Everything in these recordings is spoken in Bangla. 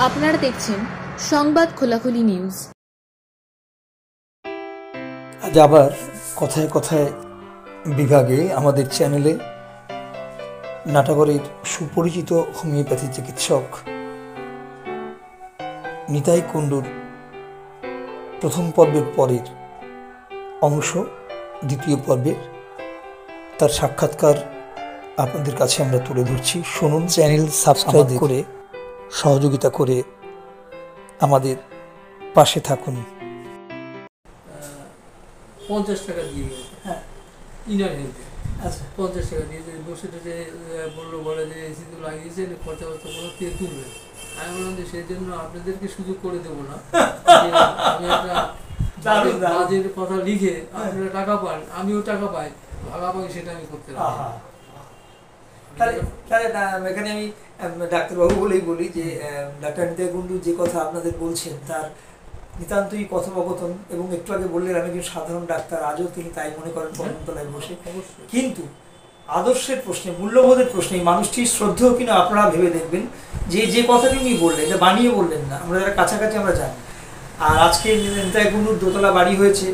আপনারা দেখছেন সংবাদ খোলাখুলি নিউজ। আজ আবার কথায় কথায় বিভাগে আমাদের চ্যানেলে নাটাগড়ের সুপরিচিত হোমিওপ্যাথি চিকিৎসক নিতাই কুণ্ডুর প্রথম পর্বের পরের অংশ দ্বিতীয় পর্বের তার সাক্ষাৎকার আপনাদের কাছে আমরা তুলে ধরছি। শুনুন, চ্যানেল সাবস্ক্রাইব করে সহযোগিতা করে আমাদের পাশে থাকুন। 50 টাকা দিয়ে গেছে। হ্যাঁ, ইনার হেলথে। আচ্ছা, 50 টাকা দিয়ে বসে টসে বলে যে এসি তো লাগিয়েছে, খরচা খরচা কোনো থেকে তুলবে। আমি বললাম যে সেই জন্য আপনাদেরকে সুযোগ করে দেবো না। আমি একটা বাজের কথা লিখে আপনারা টাকা পান, আমিও টাকা পাই, ভাগাভাগি সেটা আমি করতে পারি। এখানে আমি ডাক্তারবাবু বলেই বলি যে ডাক্তার নিতাই কুণ্ডু যে কথা আপনাদের বলছেন তার নিতান্তই কথোপকথন, এবং একটু আগে বললেন আমি একজন সাধারণ ডাক্তার, আজও তিনি তাই মনে করেন কর্মতলায় বসে। কিন্তু আদর্শের প্রশ্নে, মূল্যবোধের প্রশ্নে এই মানুষটির শ্রদ্ধেয় কিনা আপনারা ভেবে দেখবেন যে যে কথাটি উনি বললেন এটা বানিয়ে বললেন না, আমরা যারা কাছাকাছি আমরা জানি। আর আজকে নিতাই কুণ্ডুর দোতলা বাড়ি হয়েছে,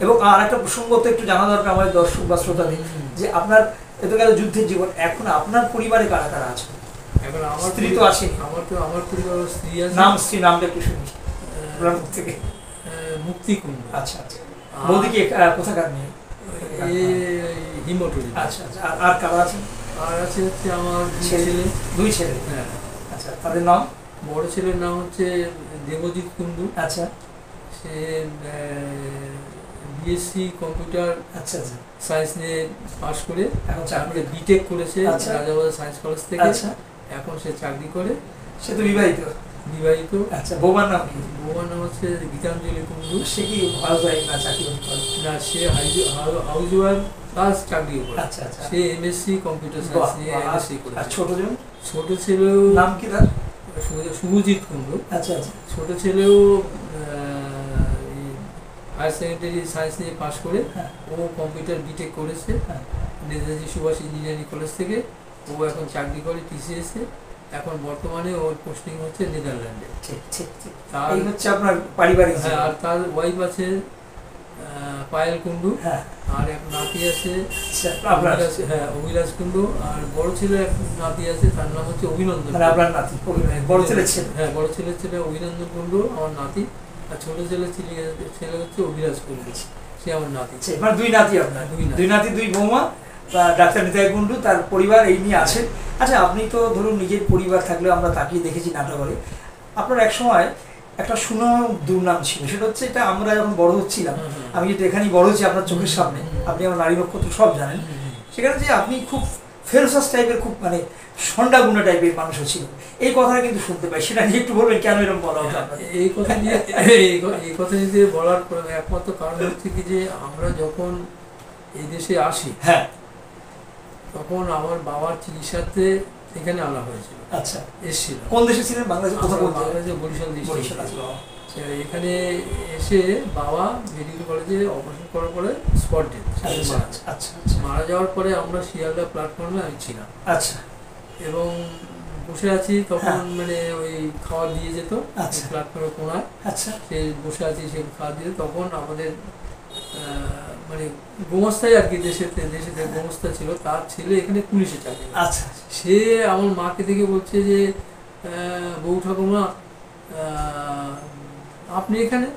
এবং আর একটা প্রসঙ্গত একটু জানা দরকার আমাদের দর্শক বা শ্রোতাদের, যে আপনার এত গেল যুদ্ধের জীবন, এখন আপনার পরিবারে কারা কারা আছে? এখন আমার স্ত্রী তো আছে, আমার পরিবারের স্ত্রী আছে। নামটা একটু শুনি থেকে। মুক্তি কুণ্ডু। আচ্ছা আচ্ছা, বৌদিকে কোথাকার মেয়ে? হিমটুলি। আচ্ছা আচ্ছা, আর কারা আছে? আর আছে হচ্ছে আমার দুই ছেলে। হ্যাঁ, আচ্ছা, তাদের নাম? বড় ছেলের নাম হচ্ছে দেবজিৎ কুণ্ডু। আচ্ছা, সে বিএসসি কম্পিউটার সায়েন্স নিয়ে পাশ করে এখন চাকরি বিটেক করেছে রাজাবাজার সায়েন্স কলেজ থেকে। আচ্ছা, এখন সে চাকরি করে। সে তো বিবাহিত। আচ্ছা, বৌমার নাম কি? বৌমার নাম হচ্ছে গীতাঞ্জলি কুণ্ডু। সে কি হাউস ওয়াইফ না চাকরি করে? না, সে হাউস ওয়াইফ প্লাস চাকরি করে। আচ্ছা আচ্ছা, সে এমএসসি কম্পিউটার সায়েন্স নিয়ে এমএসসি করে। আর ছোটজন? ছোট ছেলেও নাম কি তার? শুভজিৎ কুণ্ডু। আচ্ছা আচ্ছা, ছোট ছেলেও হায়ার সেকেন্ডারি সায়েন্স নিয়ে পাশ করে ও কম্পিউটার বিটেক করেছে নেতাজি সুভাষ ইঞ্জিনিয়ারিং কলেজ থেকে। ও এখন চাকরি করে টিসিএসে। এখন বর্তমানে ওর পোস্টিং হচ্ছে নেদারল্যান্ডে। তার হচ্ছে আপনার পারিবারিক। হ্যাঁ, আর তার ওয়াইফ আছে পায়েল কুণ্ডু। আর এক নাতি আছে, হ্যাঁ, অভিলাষ কুণ্ডু। আর বড় ছেলে এক নাতি আছে, তার নাম হচ্ছে অভিনন্দন। বড় ছেলে ছেলে অভিনন্দন কুণ্ডু আমার নাতি। আর ছোট ছেলে হচ্ছে অভিলাষ কুণ্ডু, সে আমার নাতি। দুই নাতি আপনার? দুই নাতি, দুই বৌমা। ডাক্তার নিতাই কুণ্ডু তার পরিবার এই নিয়ে আছে। আচ্ছা, আপনি তো ধরুন নিজের পরিবার থাকলেও আমরা তাকিয়ে দেখেছি নাটকরে আপনার এক সময় একটা সুনাম দুর্নাম ছিল। সেটা হচ্ছে, এটা আমরা যখন বড় হচ্ছিলাম, আমি যেটা এখানেই বড় হচ্ছি আপনার চোখের সামনে, আপনি আমার নারী নক্ষত্র সব জানেন, সেখানে যে আপনি খুব ফেরোসাস টাইপের, খুব মানে সন্ডা গুন্ডা টাইপের মানুষ ছিল, এই কথাটা কিন্তু শুনতে পাই। সেটা নিয়ে একটু বলবেন কেন এরকম বলা হতো? এই কথা নিয়ে বলার একমাত্র কারণ হচ্ছে কি, যে আমরা যখন এই দেশে আসি, হ্যাঁ, তখন আমার বাবার চিকিৎসাতে এখানে আনা হয়েছিল। আচ্ছা, এসেছিল। কোন দেশে ছিলেন? বাংলাদেশে। বাংলাদেশে বরিশাল ডিস্ট্রিক্ট। এখানে এসে বাবা মেডিকেল কলেজে অপারেশন করার পরে স্পট ডেথ, মারা যাওয়ার পরে আমরা শিয়ালদা প্ল্যাটফর্মে আমি ছিলাম। আচ্ছা, এবং বসে আছি তখন, মানে ওই খাবার দিয়ে যেত প্ল্যাটফর্মের কোনায়। আচ্ছা, সে বসে আছি, সে খাওয়া দিয়ে, তখন আমাদের মানে গোমস্তাই আর কি, দেশে গোমস্তা ছিল, তার ছেলে এখানে পুলিশে চাকরি। আচ্ছা, সে আমার মাকে দেখে বলছে যে বউ ঠাকুমা আপনি এখানে?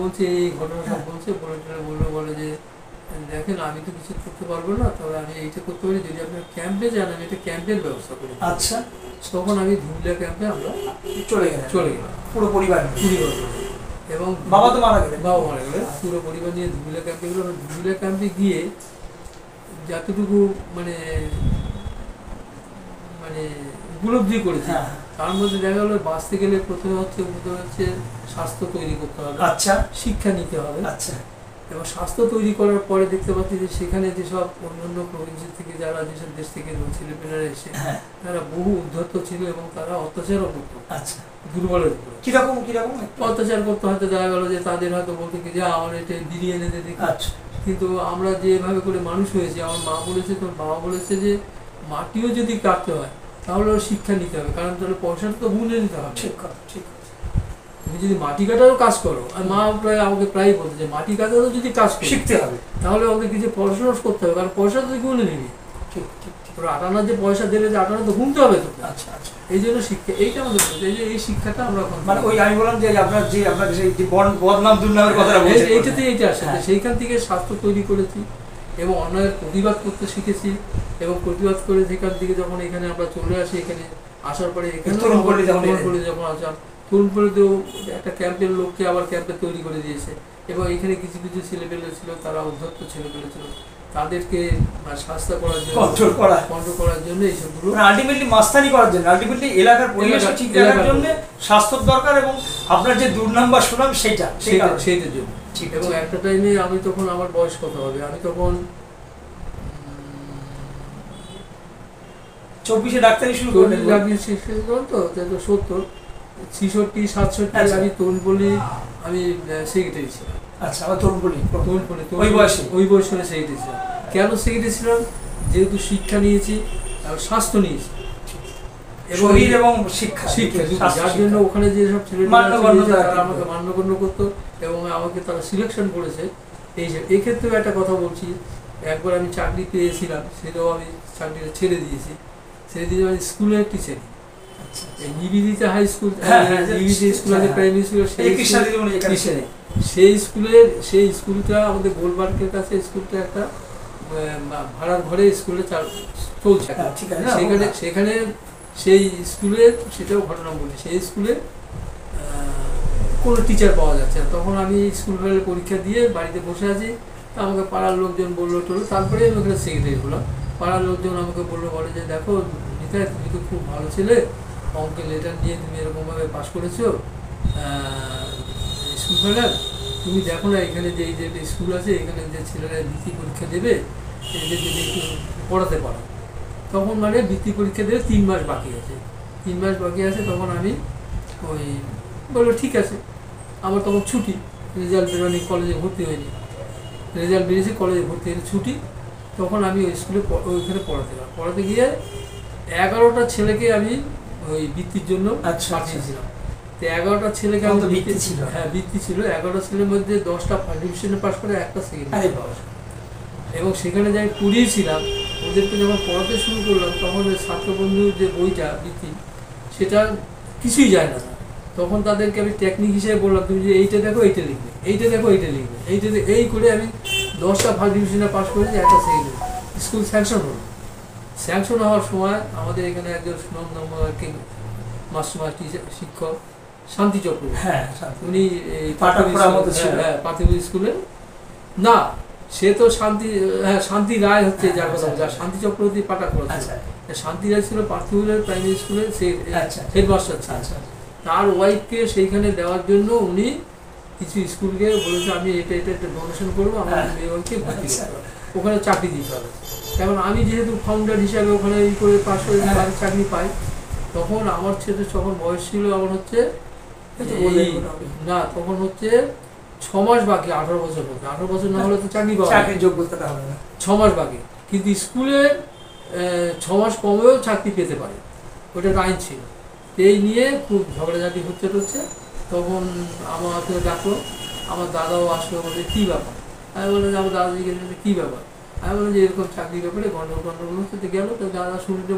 বলছে এই ঘটনা সব বলছে। বলে যে দেখেন, আমি তো কিছু করতে পারবো না, তবে আমি এইটা করতে পারি, যদি আপনার ক্যাম্পে যান আমি একটা ক্যাম্পের ব্যবস্থা করি। আচ্ছা, তখন আমি ধুবুলিয়া ক্যাম্পে আমরা চলে গেলাম পুরো পরিবার। এবং বাবা মারা গেলেন, পুরো পরিবার নিয়ে ধুবুলিয়া ক্যাম্পে গেলাম। ধুবুলিয়া ক্যাম্পে গিয়ে যতটুকু মানে উপলব্ধি করেছি, তার মধ্যে দেখা গেলো বাঁচতে গেলে প্রথমে হচ্ছে স্বাস্থ্য তৈরি করতে হবে। আচ্ছা, শিক্ষা নিতে হবে। আচ্ছা, এবং স্বাস্থ্য তৈরি করার পরে দেখতে পাচ্ছি যে সেখানে যেসব অন্যান্য প্রভিন্স থেকে যারা যেসব দেশ থেকে ছেলেপেলেরা এসে, তারা বহু উদ্ধত্ত ছিল এবং তারা অত্যাচারও করতো। আচ্ছা, দুর্বলের উপরে কিরকম অত্যাচার করতে, হয়তো দেখা গেলো যে তাদের হয়তো বলতে কি যে আমার এটা বিরিয়ে এনে দেখি। কিন্তু আমরা যেভাবে করে মানুষ হয়েছি, আমার মা বলেছে, তোর বাবা বলেছে যে মাটিও যদি কাটতে হয় তাহলে ওর শিক্ষা নিতে হবে, কারণ তাহলে পয়সাটা তো গুনে নিতে হবে। ঠিক কথা, ঠিক। তুমি যদি মাটি কাটারও কাজ করো, আর মা আমাকে প্রায় বলতে যে মাটি কাটারও যদি কাজ শিখতে হবে, তাহলে আমাদের কিছু পড়াশোনা করতে হবে, কারণ পয়সা তো গুনে নিবি। ঠিক ঠিক। ওরা আটানা যে পয়সা দেবে, যে আটানা তো গুনতে হবে তো। আচ্ছা আচ্ছা। এই জন্য শিক্ষা, এইটা আমাদের বলতে, এই যে এই শিক্ষাটা আমরা মানে ওই আমি বললাম যে আপনার যে সেই বদনাম দুর্নামের কথাটা বলছেন, এইটাতে এইটা আসে। সেইখান থেকে স্বাস্থ্য তৈরি করেছি এবং অন্যায়ের প্রতিবাদ করতে শিখেছি, এবং প্রতিবাদ করে সেখান থেকে যখন এখানে আমরা চলে আসি, এখানে আসার পরে এখানে যখন আসলাম, তরুণপল্লীতেও একটা ক্যাম্পের লোককে আবার ক্যাম্পে তৈরি করে দিয়েছে, এবং এখানে কিছু কিছু ছেলেপেলে ছিল, তারা অধ্যত্ত ছেলেপেলে ছিল, তাদেরকে শাস্তি করার জন্য, কন্ট্রোল করার জন্য এইসবগুলো, আলটিমেটলি মাস্তানি করার জন্য, আলটিমেটলি এলাকার পরিবেশ ঠিক রাখার জন্য স্বাস্থ্য দরকার, এবং আপনার যে দুর্নাম বা সুনাম সেইটার জন্য। এবং একটা টাইমে আমি তখন, আমার বয়স কত হবে, আমি তখন 24-এ ডাক্তারি শুরু করলেন তো 70, 66, 67 আমি তরুণপল্লী, আমি সেক্রেটারি ছিলাম। আচ্ছা, আমার তরুণপল্লী ওই বয়সে সেক্রেটারি ছিলাম। কেন সেক্রেটারি ছিলাম? যেহেতু শিক্ষা নিয়েছি, স্বাস্থ্য নিয়েছি, শরীর এবং শিক্ষা, যার জন্য ওখানে যেসব ছেলেরা আমাকে মান্যগণ্য করতো এবং আমাকে তারা সিলেকশন করেছে। এই ক্ষেত্রেও একটা কথা বলছি, একবার আমি চাকরি পেয়েছিলাম, সেটাও আমি চাকরিটা ছেড়ে দিয়েছি। আমি স্কুলের টিচার, এই Nivedita high school, Nivedita school আছে প্রাইমারি স্কুল, সেই স্কুলটা আমাদের গোলবার্গের কাছে, স্কুলটা একটা ভাড়ার ঘরে স্কুলে চলছে। সেখানে সেই স্কুলের, সেটাও ঘটনা বলি, সেই স্কুলে কোনো টিচার পাওয়া যাচ্ছে না। তখন আমি স্কুল বেলায় পরীক্ষা দিয়ে বাড়িতে বসে আছি, আমাকে পাড়ার লোকজন বললো টলো, তারপরে আমি ওখানে সেক্রেটারি হলাম। পাড়ার লোকজন আমাকে বলে যে দেখো নিতা, তুমি তো খুব ভালো ছেলে, অঙ্কের লেটার নিয়ে তুমি এরকমভাবে পাস করেছো স্কুল বেলার, তুমি দেখো না এখানে যে এই যে স্কুল আছে, এখানে যে ছেলেরা বৃত্তি পরীক্ষা দেবে, এদের যদি একটু পড়াতে পারো। তখন মানে বৃত্তি পরীক্ষা দেবে 3 মাস বাকি আছে, 3 মাস বাকি আছে। তখন আমি ওই বললো ঠিক আছে, আমার তখন ছুটি, রেজাল্ট বেরোয়নি, কলেজে ভর্তি হয়নি, রেজাল্ট বেরিয়েছে, কলেজে ভর্তি হয়নি, ছুটি। তখন আমি ওই স্কুলে ওইখানে পড়াতে গিয়ে 11টা ছেলেকে আমি ওই বৃত্তির জন্য পাঠিয়েছিলাম। তো 11টা ছেলেকে আমার বৃত্তি ছিল, বৃত্তি ছিল। 11টা ছেলের মধ্যে 10টা ফার্স্ট ডিভিশনে পাস করে, একটা সেকেন্ড পাস। এবং সেখানে যে আমি পড়িয়েছিলাম, ওদেরকে যখন পড়াতে শুরু করলাম, তখন ওই ছাত্রবন্ধুর যে বইটা বৃত্তি, সেটা কিছুই যায় না। তখন তাদেরকে আমি টেকনিক হিসেবে বললাম, তুমি যে এইটা দেখো এইটা লিখবে, এইটা দেখো এইটা লিখবে, এইটা এই করে আমি 10টা ফার্স্ট ডিভিশনে পাস করেছি, একটা সেকেন্ড। স্কুল স্যাংশন হলো। স্যাংশন হওয়ার সময় আমাদের এখানে একজন সুনামধন্য মাস্টার শিক্ষক শান্তি চক্র, উনি পাতিপুর স্কুলে না, সে তো শান্তি রায় হচ্ছে যার কথা, যার শান্তি চক্রবর্তী পাটা করেছে। শান্তি রায় ছিল পাতিপুরের প্রাইমারি স্কুলের হেডমাস্টার ছিলেন। তার ওয়াইফকে সেইখানে দেওয়ার জন্য উনি কিছু স্কুলকে বলেছে, আমি এটা ডোনেশন করবো, আমার মেয়েকে ভর্তি করতে হবে, ওখানে চাকরি দিতে হবে। কারণ আমি যেহেতু ফাউন্ডার হিসাবে ওখানে ই করে পাশ করে চাকরি পাই, তখন আমার ছেলে যখন বয়স ছিল, আমার হচ্ছে না, তখন হচ্ছে 6 মাস বাকি, 18 বছর বাকি। 18 বছর না হলে তো চাকরি পাওয়া যায়, 6 মাস বাকি। কিন্তু স্কুলে 6 মাস কমেও চাকরি পেতে পারে, ওটা আইন ছিল। এই নিয়ে খুব ঝগড়াঝাটি হচ্ছে। তখন আমাকে ডাকলো, আমার দাদাও আসলো, বলে কী ব্যাপার? আমি বললাম যে আমার দাদা জিজ্ঞেস করছে কী ব্যাপার? আমি বললাম যে এরকম চাকরির ব্যাপারে গন্ডগোল হচ্ছে। গেল তো দাদা শুনতে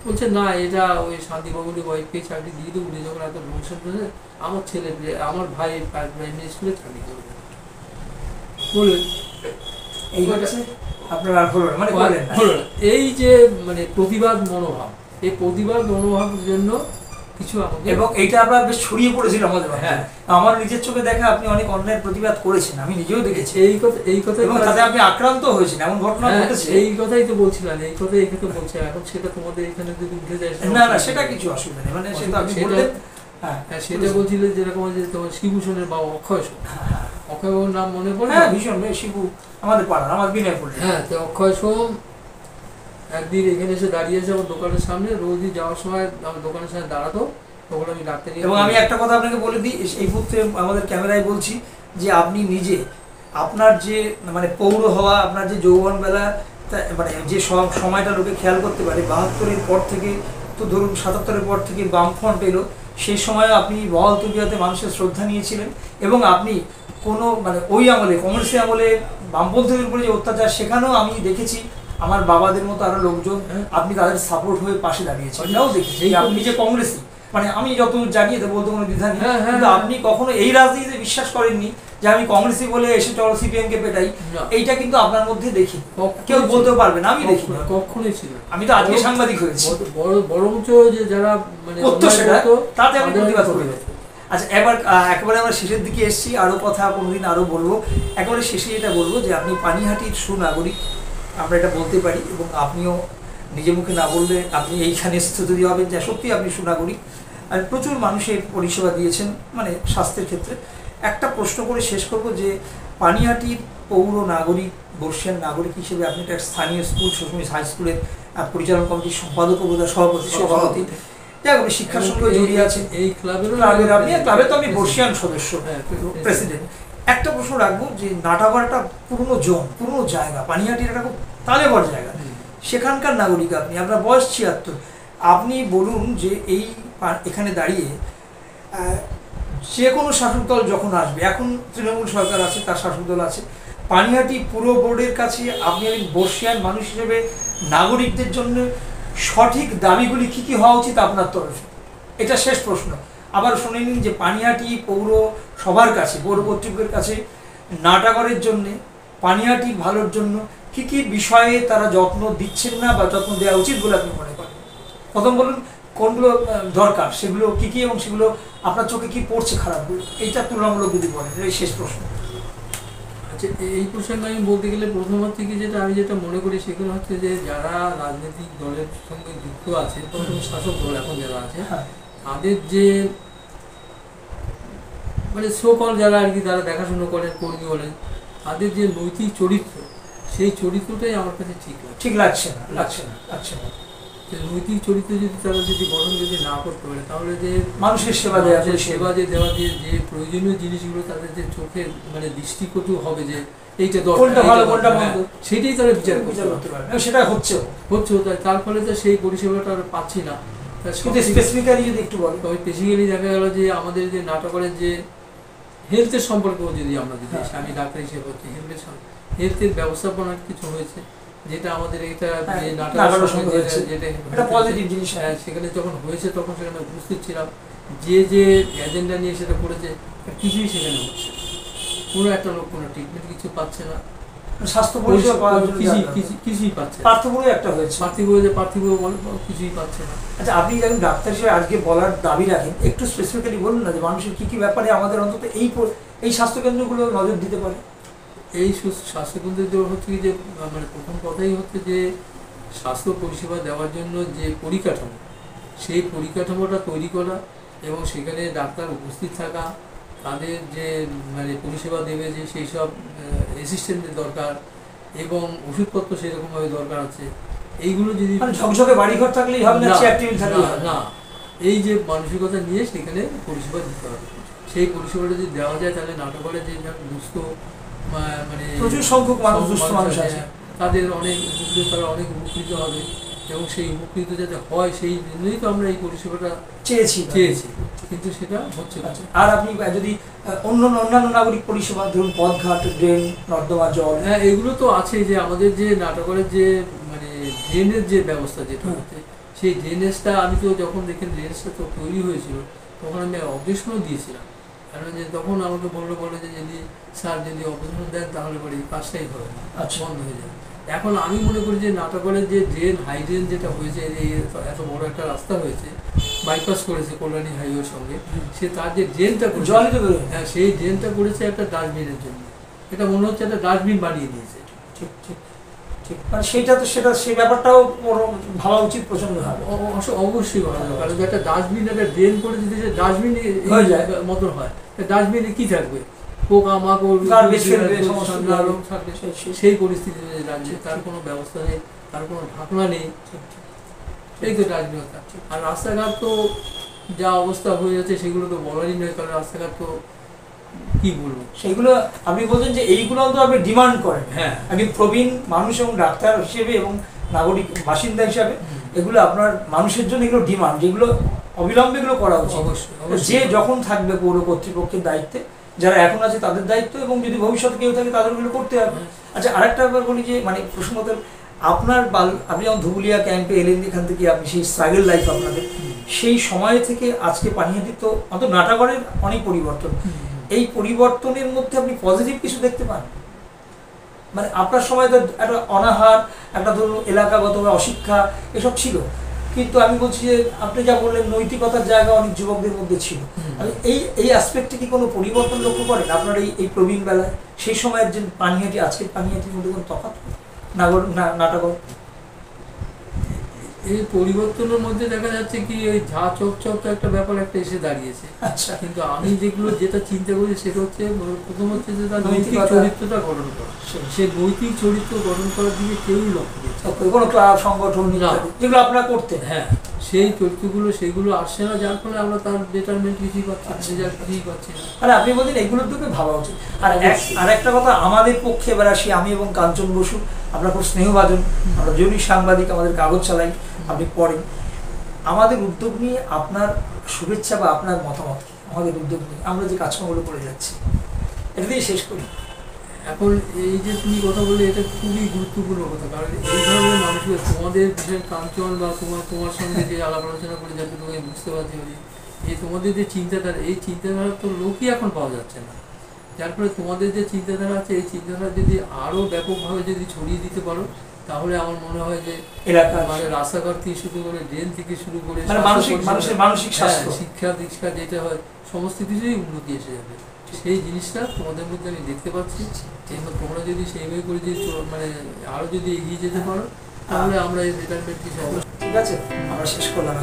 বলছে না, এটা ওই শান্তিবাবুর ওয়াইফকে চাকরি দিয়ে দেবো, উনি যখন এত ভবিষ্যৎ হয়েছে, আমার ছেলে, আমার ভাই প্রাইমারি স্কুলে চাকরি করবে বলে এই যে মানে প্রতিবাদ মনোভাব, এই প্রতিবাদ মনোভাবের জন্য কিছু এবং এইটা আমরা বেশ ছড়িয়ে পড়েছিল আমাদের। আমার নিজের চোখে দেখা, আপনি অনেক অন্যায়ের প্রতিবাদ করেছেন, আমি নিজেও দেখেছি এই কথা, এবং তাতে আপনি আক্রান্ত হয়েছেন, এমন ঘটনা ঘটেছে। এই কথাই তো বলছিলাম, এই কথাই বলছি। এখন সেটা তোমাদের এখানে যদি উঠে যায়, না সেটা কিছু অসুবিধা নেই, মানে সেটা আপনি বললেন। সেটা বলছিল যেরকম যে তোমার শিবুসনের বাবা অক্ষয় সোম, অক্ষয় বাবুর নাম মনে পড়ে? ভীষণ, শিবু আমাদের পাড়া, আমার বিনয়পুর। তো অক্ষয় সোম একদিন এখানে এসে দাঁড়িয়েছে আমার দোকানের সামনে, রোজই যাওয়ার সময় আমার দোকানের সামনে দাঁড়াতো, তখন আমি ডাকতে নিয়ে। এবং আমি একটা কথা আপনাকে বলে দিই, এই মুহূর্তে আমাদের ক্যামেরায় বলছি, যে আপনি নিজে আপনার যে মানে পৌর হওয়া, আপনার যে যৌবনবেলা, মানে যে সময়টা লোকে খেয়াল করতে পারে, 72-এর পর থেকে তো ধরুন ৭৭-এর পর থেকে বামফ্রন্ট এলো, সেই সময় আপনি বহাল তবিয়তে মানুষের শ্রদ্ধা নিয়েছিলেন এবং আপনি কোনো মানে ওই আমলে কংগ্রেসের আমলে বামপন্থীদের উপরে যে অত্যাচার সেখানেও আমি দেখেছি আমার বাবাদের মতো আরো লোকজন আপনি তাদের সাপোর্ট হয়ে পাশে দাঁড়িয়েছেন, এটাও দেখেছি। আপনি যে কংগ্রেসী মানে আমি যত জানি এতে বলতে কোনো দ্বিধা নেই, কিন্তু আপনি কখনো এই রাজনীতিতে বিশ্বাস করেননি যে আমি কংগ্রেসী বলে এসে চলো সিপিএম কে পেটাই, এইটা কিন্তু আপনার মধ্যে দেখি, কেউ বলতেও পারবে না, আমি দেখি কখনোই ছিল। আমি তো আজকে সাংবাদিক হয়েছি, বরঞ্চ যে যারা মানে তাতে আমি প্রতিবাদ করি। আচ্ছা, এবার একেবারে আমরা শেষের দিকে এসেছি, আরো কথা কোনোদিন আরো বলবো। একেবারে শেষে যেটা বলবো যে আপনি পানিহাটির সুনাগরিক, আমরা এটা বলতে পারি, এবং আপনিও নিজে মুখে না বললে আপনি এইখানে স্থিতি হবেন যে সত্যি আপনি সুনাগরিক, আর প্রচুর মানুষের পরিষেবা দিয়েছেন মানে স্বাস্থ্যের ক্ষেত্রে। একটা প্রশ্ন করে শেষ করব যে পানিহাটির পৌর নাগরিক, বর্ষিয়ান নাগরিক হিসেবে আপনি একটা স্থানীয় স্কুল সুস্মিত হাই স্কুলের পরিচালন কমিটির সম্পাদক ও সভাপতি, আপনি শিক্ষার সঙ্গে জড়িয়ে আছেন, এই ক্লাবের ক্লাবে তো আমি বর্ষিয়ান সদস্য, প্রেসিডেন্ট। একটা প্রশ্ন রাখবো যে নাটাগড়টা পুরনো জোন, পুরনো জায়গা, পানিহাটির একটা খুব তালেবর জায়গা, সেখানকার নাগরিক আপনি, আপনার বয়স ৭৬, আপনি বলুন যে এই এখানে দাঁড়িয়ে যে কোনো শাসক দল যখন আসবে, এখন তৃণমূল সরকার আছে, তার শাসক দল আছে, পানিহাটি পুর বোর্ডের কাছে আপনি বর্ষিয়ান মানুষ হিসেবে নাগরিকদের জন্য সঠিক দাবিগুলি কি কি হওয়া উচিত আপনার তরফে? এটা শেষ প্রশ্ন। আবার শুনে নিন যে পানিহাটি পৌর সবার কাছে, পৌর কর্তৃপক্ষের কাছে নাটাগড়ের জন্য, পানিহাটি ভালোর জন্য কি কি বিষয়ে তারা যত্ন দিচ্ছেন না বা যত্ন দেওয়া উচিত বলে আপনি মনে করেন? প্রথম বলুন কোনগুলো দরকার, সেগুলো কি কি, এবং সেগুলো আপনার চোখে কি পড়ছে খারাপগুলো, এইটা তুলনামূলক যদি বলেন। এই শেষ প্রশ্ন। আচ্ছা, এই প্রসঙ্গে আমি বলতে গেলে প্রথমত থেকে আমি যেটা মনে করি সেগুলো হচ্ছে যে যারা রাজনৈতিক দলের সঙ্গে যুক্ত আছে, প্রথম শাসক দল এখন যারা আছে, তাদের যে মানে সকল যারা আর কি তারা দেখাশুনো করেন, কর্মী বলেন, তাদের যে নৈতিক চরিত্র, সেই চরিত্রটাই আমার কাছে ঠিক লাগছে না। নৈতিক চরিত্র যদি তারা যদি গঠন যদি না করতে পারে, তাহলে যে মানুষের সেবা দেওয়া দিয়ে যে প্রয়োজনীয় জিনিসগুলো তাদের যে চোখের মানে দৃষ্টিকটু হবে যে এইটা সেটাই তারা বিচার করতে পারবে, সেটা হচ্ছে তার ফলে তো সেই পরিষেবাটা পাচ্ছি না। স্পেসিফিক্যালি যদি একটু বলেন, তবে বেসিক্যালি দেখা গেল যে আমাদের যে নাটকের যে হেলথের সম্পর্কেও যদি আমরা যদি আমি ডাক্তার হিসেবে হচ্ছে হেলথের ব্যবস্থাপনার কিছু হয়েছে, যেটা আমাদের এটা সেখানে যখন হয়েছে তখন সেখানে উপস্থিত ছিলাম, যে এজেন্ডা নিয়ে সেটা করেছে কিছুই সেখানে হচ্ছে, কোনো একটা লোক কোনো ট্রিটমেন্ট কিছু পাচ্ছে না, স্বাস্থ্য পরিষেবা কিছুই পাচ্ছে না, পার্থিব কিছুই পাচ্ছে না। আচ্ছা, আপনি যখন ডাক্তার হিসেবে আজকে বলার দাবি রাখেন, একটু স্পেসিফিক্যালি বলুন না যে মানুষের কি কি ব্যাপারে আমাদের অন্তত এই স্বাস্থ্যকেন্দ্রগুলো নজর দিতে পারে। এই স্বাস্থ্যকেন্দ্র হচ্ছে কি যে মানে প্রথম কথাই হচ্ছে যে স্বাস্থ্য পরিষেবা দেওয়ার জন্য যে পরিকাঠামো, সেই পরিকাঠামোটা তৈরি করা এবং সেখানে ডাক্তার উপস্থিত থাকা, তাদের যে মানে পরিষেবা দেবে যে সেই সব অ্যাসিস্ট্যান্টের দরকার এবং ওষুধপত্র সেরকমভাবে দরকার আছে, এইগুলো যদি ঝকঝকে বাড়িঘর থাকলেই হবে না, এই যে মানসিকতা নিয়ে সেখানে পরিষেবা দিতে হবে। সেই পরিষেবাটা যদি দেওয়া যায় তাহলে নাটকরে যে দুস্থ মানে প্রচুর সংখ্যক মানুষ আছে, তাদের অনেক উপকৃত, তারা অনেক উপকৃত হবে এবং সেই উপকৃত যাতে হয় সেই জন্যই তো আমরা এই পরিষেবাটা চেয়েছি, কিন্তু সেটা হচ্ছে না। আর আপনি যদি অন্যান্য নাগরিক পরিষেবা ধরুন পথঘাট, ড্রেন, নর্দমা জল, হ্যাঁ এগুলো তো আছে, যে আমাদের যে নাটকের যে মানে ড্রেনের যে ব্যবস্থা যেটা হচ্ছে, সেই ড্রেনেজটা আমি তো যখন দেখেন ড্রেনেজটা তো তৈরি হয়েছিল তখন আমি অবজেকশনও দিয়েছিলাম, কারণ যে তখন আমাকে বলে যে যদি স্যার যদি অবজেকশন দেন তাহলে পরে এই কাজটাই হবে না, বন্ধ হয়ে যাবে। এখন আমি মনে করি যে নাটকের যে ড্রেন, হাই ড্রেন যেটা হয়েছে, এই এত বড় একটা রাস্তা হয়েছে, বাইপাস করেছে কল্যাণী হাইওয়ের সঙ্গে, সে তার যে ড্রেনটা হ্যাঁ সেই ড্রেনটা করেছে একটা ডাস্টবিনের জন্য, এটা মনে হচ্ছে একটা ডাস্টবিন বানিয়ে দিয়েছে। ঠিক ঠিক ঠিক, মানে সেই ব্যাপারটাও ভাবা উচিত প্রচন্ড ভাবে, অবশ্যই ভালো, কারণ একটা ডাস্টবিন একটা ড্রেন করে যদি সে ডাস্টবিন মতন হয়, ডাস্টবিনে কি থাকবে, পোকা মাকড় সেই পরিস্থিতিতে রাজ্যে তার কোনো ব্যবস্থা নেই, তার কোনো ঢাকনা নেই, এই তো রাজনীতি। আর রাস্তাঘাট তো যা অবস্থা হয়ে যাচ্ছে সেগুলো তো বলারই নয়, কারণ রাস্তাঘাট তো কি বলবো, সেগুলো আপনি বলছেন যে এইগুলো তো আপনি ডিমান্ড করেন। হ্যাঁ, একজন প্রবীণ মানুষ এবং ডাক্তার হিসেবে এবং নাগরিক বাসিন্দা হিসাবে এগুলো আপনার মানুষের জন্য এগুলো ডিমান্ড, যেগুলো অবিলম্বে এগুলো করা উচিত। যে যখন থাকবে পৌর কর্তৃপক্ষের দায়িত্বে, যারা এখন আছে তাদের দায়িত্ব, এবং যদি ভবিষ্যতে কেউ থাকে তাদের ওগুলো করতে হবে। আচ্ছা, আরেকটা ব্যাপার বলি যে মানে প্রসঙ্গত আপনার আপনি যখন ধুবুলিয়া ক্যাম্পে এলেন, এখান থেকে আপনি সেই স্ট্রাগল লাইফ আপনাদের, সেই সময় থেকে আজকে পানিহাটি তো অন্তত নাটাগড়ের অনেক পরিবর্তন। এই পরিবর্তনের মধ্যে আপনি পজিটিভ কিছু দেখতে পান? মানে আপনার সময় তো একটা অনাহার, একটা ধরুন এলাকাগত অশিক্ষা এসব ছিল, কিন্তু আমি বলছি যে আপনি যা বললেন নৈতিকতার জায়গা অনেক যুবকদের মধ্যে ছিল। এই অ্যাসপেক্টে কি কোনো পরিবর্তন লক্ষ্য করেন আপনার এই প্রবীণ বেলায়? সেই সময়ের যে পানিহাটি আজকের পানিহাটির মধ্যে কোনো তফাৎ নাটাগড়? এই পরিবর্তনের মধ্যে দেখা যাচ্ছে কি ওই ঝা চকচক একটা ব্যাপার একটা এসে দাঁড়িয়েছে। আচ্ছা, কিন্তু আমি যেটা চিন্তা করি সেটা হচ্ছে প্রথম হচ্ছে যে তার নৈতিক চরিত্রটা গঠন করা। সে নৈতিক চরিত্র গঠন করার দিকে কেউই লক্ষ্য দিচ্ছে কোনো ক্লাব সংগঠন যেগুলো আপনারা করতেন, হ্যাঁ সেই চরিত্রগুলো সেগুলো আসছে না, যার ফলে আমরা তার বেটারমেন্ট কিছুই পাচ্ছি না, রেজাল্ট কিছুই পাচ্ছি না। মানে আপনি বলছেন এগুলোর দিকে ভাবা উচিত। আর একটা কথা আমাদের পক্ষে এবার আসি, আমি এবং কাঞ্চন বসু আমরা খুব স্নেহভাজন, আমরা জরুরি সাংবাদিক, আমাদের কাগজ চালাই, আপনি পড়েন। আমাদের উদ্যোগ নিয়ে আপনার শুভেচ্ছা বা আপনার মতামত, আমাদের উদ্যোগ নিয়ে আমরা যে কাজকর্মগুলো করে যাচ্ছি, এটা দিয়ে শেষ করি। এখন এই যে তুমি কথা বললে এটা খুবই গুরুত্বপূর্ণ কথা, কারণ এই ধরনের মানুষগুলো তোমাদের বিশেষ কাঞ্চন বা তোমার সঙ্গে যে আলাপ আলোচনা করে যাতে তুমি বুঝতে পারছি এই তোমাদের যে চিন্তাধারা, এই চিন্তাধারা তো লোকই এখন পাওয়া যাচ্ছে না। যার ফলে তোমাদের যে চিন্তাধারা আছে এই চিন্তাধারা যদি আরও ব্যাপকভাবে যদি ছড়িয়ে দিতে পারো, তাহলে আমার মনে হয় যে মানে রাস্তাঘাট থেকে শুরু করে ড্রেন থেকে শুরু করে শিক্ষা দীক্ষা যেটা হয় সমস্ত কিছুই উন্নতি এসে যাবে। সেই জিনিসটা তোমাদের মধ্যে আমি দেখতে পাচ্ছি। তোমরা যদি সেইভাবে করে যদি মানে আরো যদি এগিয়ে যেতে পারো, তাহলে আমরা এই বেটারমেন্ট কিছু। ঠিক আছে, আমরা শেষ করলাম।